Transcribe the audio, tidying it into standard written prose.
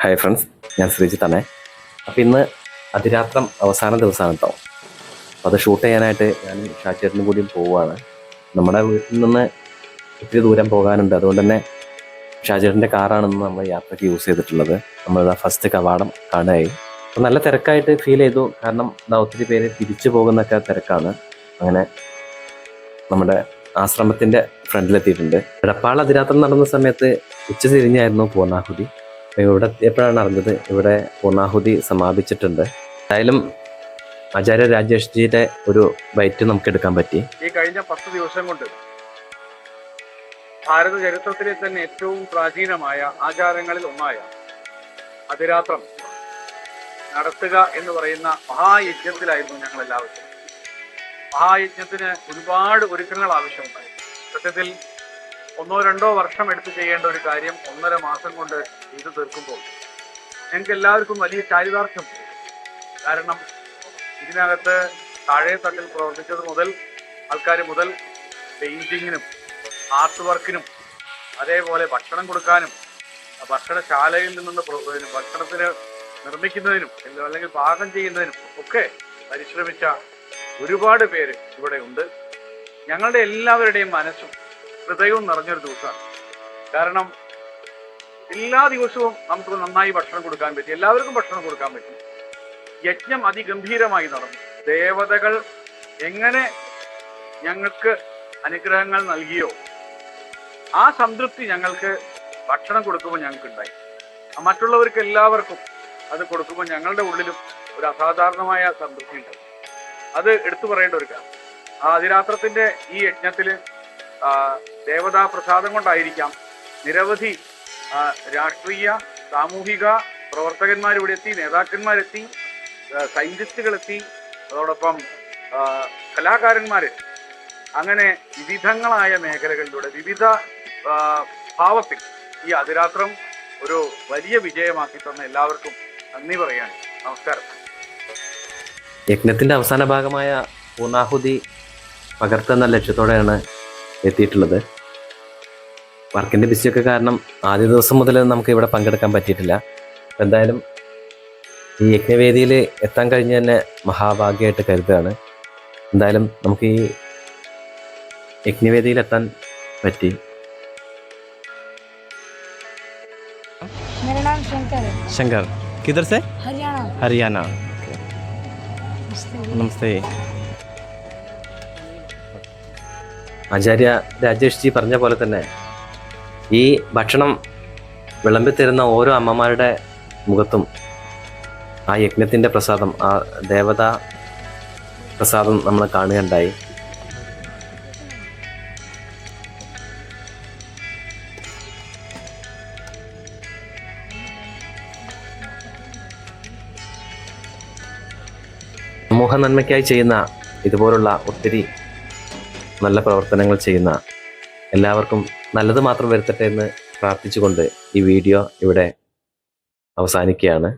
Hi friends, ഞാൻ ശ്രീജിത്താണ്. അപ്പോൾ ഇന്ന് അതിരാത്രം അവസാന ദിവസമാണ് കേട്ടോ. അപ്പോൾ അത് ഷൂട്ട് ചെയ്യാനായിട്ട് ഞാൻ ഷാജേട്ടനും കൂടിയും പോവുകയാണ്. നമ്മുടെ വീട്ടിൽ നിന്ന് ഒത്തിരി ദൂരം പോകാനുണ്ട്. അതുകൊണ്ട് തന്നെ ഷാജേട്ടൻ്റെ കാറാണെന്ന് നമ്മൾ യാത്രയ്ക്ക് യൂസ് ചെയ്തിട്ടുള്ളത്. നമ്മൾ ഫസ്റ്റ് കവാടം കാണുകയായി. അപ്പോൾ നല്ല തിരക്കായിട്ട് ഫീൽ ചെയ്തു. കാരണം ഒത്തിരി പേര് തിരിച്ചു പോകുന്നൊക്കെ തിരക്കാണ്. അങ്ങനെ നമ്മുടെ ആശ്രമത്തിൻ്റെ ഫ്രണ്ടിലെത്തിയിട്ടുണ്ട്. എടപ്പാൾ അതിരാത്രം നടന്ന സമയത്ത് ഉച്ച തിരിഞ്ഞായിരുന്നു പൂർണ്ണാഹുതി. ഇവിടെ എപ്പോഴാണ് അറിഞ്ഞത് ഇവിടെ പൂർണ്ണാഹുതി സമാപിച്ചിട്ടുണ്ട്. എന്തായാലും ആചാര്യ രാജേഷ് ജിയുടെ ഒരു ബൈറ്റ് നമുക്ക് എടുക്കാൻ പറ്റി. ഈ കഴിഞ്ഞ 10 ദിവസം കൊണ്ട് ഭാരത ചരിത്രത്തിലെ തന്നെ ഏറ്റവും പ്രാചീനമായ ആചാരങ്ങളിൽ ഒന്നായ അതിരാത്രം നടത്തുക എന്ന് പറയുന്ന മഹായജ്ഞത്തിലായിരുന്നു ഞങ്ങൾ എല്ലാവരും. മഹായജ്ഞത്തിന് ഒരുപാട് ഒരുക്കങ്ങൾ ആവശ്യമുണ്ടായി. സത്യത്തിൽ 1-2 വർഷം എടുത്ത് ചെയ്യേണ്ട ഒരു കാര്യം 1.5 മാസം കൊണ്ട് ചെയ്തു തീർക്കുമ്പോൾ ഞങ്ങൾക്ക് എല്ലാവർക്കും വലിയ ചാരിതാർത്ഥ്യം. കാരണം ഇതിനകത്ത് താഴെ തട്ടിൽ പ്രവർത്തിച്ചത് മുതൽ ആൾക്കാർ മുതൽ പെയിന്റിങ്ങിനും ആർട്ട് വർക്കിനും അതേപോലെ ഭക്ഷണം കൊടുക്കാനും ഭക്ഷണശാലയിൽ നിന്ന് ഭക്ഷണത്തിന് നിർമ്മിക്കുന്നതിനും അല്ലെങ്കിൽ പാകം ചെയ്യുന്നതിനും ഒക്കെ പരിശ്രമിച്ച ഒരുപാട് പേര് ഇവിടെ ഉണ്ട്. ഞങ്ങളുടെ എല്ലാവരുടെയും മനസ്സും ഹൃദയവും നിറഞ്ഞൊരു ദിവസമാണ്. കാരണം എല്ലാ ദിവസവും നമുക്ക് നന്നായി ഭക്ഷണം കൊടുക്കാൻ പറ്റി, എല്ലാവർക്കും ഭക്ഷണം കൊടുക്കാൻ പറ്റി. യജ്ഞം അതിഗംഭീരമായി നടന്നു. ദേവതകൾ എങ്ങനെ ഞങ്ങൾക്ക് അനുഗ്രഹങ്ങൾ നൽകിയോ ആ സംതൃപ്തി ഞങ്ങൾക്ക് ഭക്ഷണം കൊടുക്കുമ്പോൾ ഞങ്ങൾക്കുണ്ടായി. മറ്റുള്ളവർക്ക് എല്ലാവർക്കും അത് കൊടുക്കുമ്പോൾ ഞങ്ങളുടെ ഉള്ളിലും ഒരു അസാധാരണമായ സംതൃപ്തി ഉണ്ടായി. അത് എടുത്തു പറയേണ്ട ഒരു കാര്യം. ആ അതിരാത്രത്തിന്റെ ഈ യജ്ഞത്തിൽ ദേവതാ പ്രസാദം കൊണ്ടായിരിക്കാം നിരവധി രാഷ്ട്രീയ സാമൂഹിക പ്രവർത്തകന്മാരിവിടെ എത്തി, നേതാക്കന്മാരെത്തി, സയന്റിസ്റ്റുകളെത്തി, അതോടൊപ്പം കലാകാരന്മാരെത്തി. അങ്ങനെ വിവിധങ്ങളായ മേഖലകളിലൂടെ വിവിധ ഭാവത്തിൽ ഈ അതിരാത്രം ഒരു വലിയ വിജയമാക്കി തന്ന എല്ലാവർക്കും നന്ദി പറയാണ്. നമസ്കാരം. യജ്ഞത്തിൻ്റെ അവസാന ഭാഗമായ പൂർണ്ണാഹുതി പകർത്തുന്ന ലക്ഷ്യത്തോടെയാണ് എത്തിയിട്ടുള്ളത്. വർക്കിൻ്റെ ബിസിയൊക്കെ കാരണം ആദ്യ ദിവസം മുതൽ നമുക്ക് ഇവിടെ പങ്കെടുക്കാൻ പറ്റിയിട്ടില്ല. എന്തായാലും ഈ യജ്ഞവേദിയിൽ എത്താൻ കഴിഞ്ഞ തന്നെ മഹാഭാഗ്യമായിട്ട് കരുതുകയാണ്. എന്തായാലും നമുക്ക് ഈ യജ്ഞവേദിയിൽ എത്താൻ പറ്റി. मेरा नाम शंकर है। शंकर, किधर से? हरियाणा। हरियाणा. നമസ്തേ. ആചാര്യ രാജേഷ് ജി പറഞ്ഞ പോലെ തന്നെ ഈ ഭക്ഷണം വിളമ്പിത്തരുന്ന ഓരോ അമ്മമാരുടെ മുഖത്തും ആ യജ്ഞത്തിൻ്റെ പ്രസാദം, ആ ദേവതാ പ്രസാദം നമ്മൾ കാണുകയുണ്ടായി. സമൂഹ നന്മയ്ക്കായി ചെയ്യുന്ന ഇതുപോലുള്ള ഒത്തിരി നല്ല പ്രവർത്തനങ്ങൾ ചെയ്യുന്ന എല്ലാവർക്കും നല്ലത് മാത്രം വരുത്തട്ടെ എന്ന് പ്രാർത്ഥിച്ചുകൊണ്ട് ഈ വീഡിയോ ഇവിടെ അവസാനിക്കുകയാണ്.